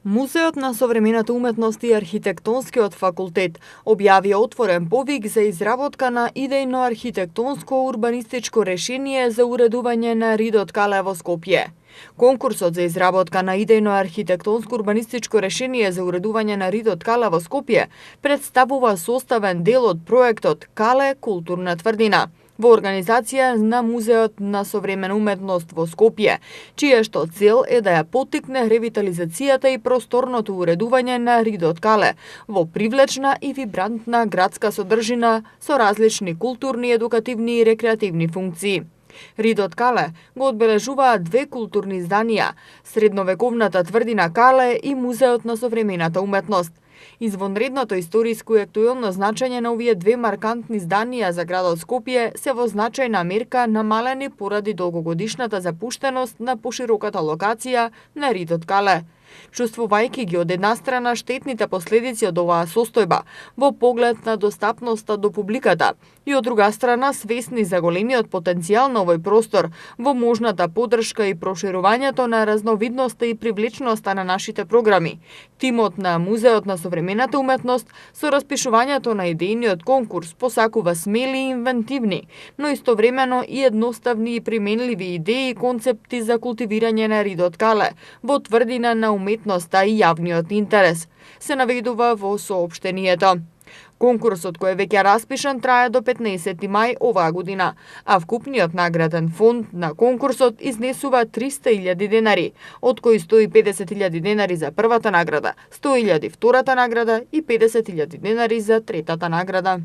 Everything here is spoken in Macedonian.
Музеот на современата уметност и архитектонскиот факултет објавија отворен повик за изработка на идејно архитектонско урбанистичко решение за уредување на Ридот Кале во Скопје. Конкурсот за изработка на идејно архитектонско урбанистичко решение за уредување на Ридот Кале во Скопје представува составен дел од проектот Кале културна тврдина во организација на Музеот на современа уметност во Скопје, чија што цел е да ја поттикне ревитализацијата и просторното уредување на Ридот Кале во привлечна и вибрантна градска содржина со различни културни, едукативни и рекреативни функции. Ридот Кале го одбележуваат две културни зданија, средновековната тврдина Кале и Музеот на современата уметност. Извонредното историско и актуелно значење на овие две маркантни зданија за градот Скопје се во значајна мерка намалени поради долгогодишната запуштеност на пошироката локација на Ридот Кале. Чувствувајќи ги од една страна штетните последици од оваа состојба во поглед на достапноста до публиката и од друга страна свесни за големиот потенцијал на овој простор во можната поддршка и проширувањето на разновидноста и привлечноста на нашите програми, тимот на Музеот на современата уметност со распишувањето на идејниот конкурс посакува смели и инвентивни, но истовремено и едноставни и применливи идеи и концепти за култивирање на Ридот Кале во тврдина на уметноста и јавниот интерес, се наведува во соопштението. Конкурсот кој е веќе распишан трае до 15 мај оваа година, а вкупниот награден фонд на конкурсот изнесува 300.000 денари, од кои 150.000 денари за првата награда, 100.000 втората награда и 50.000 денари за третата награда.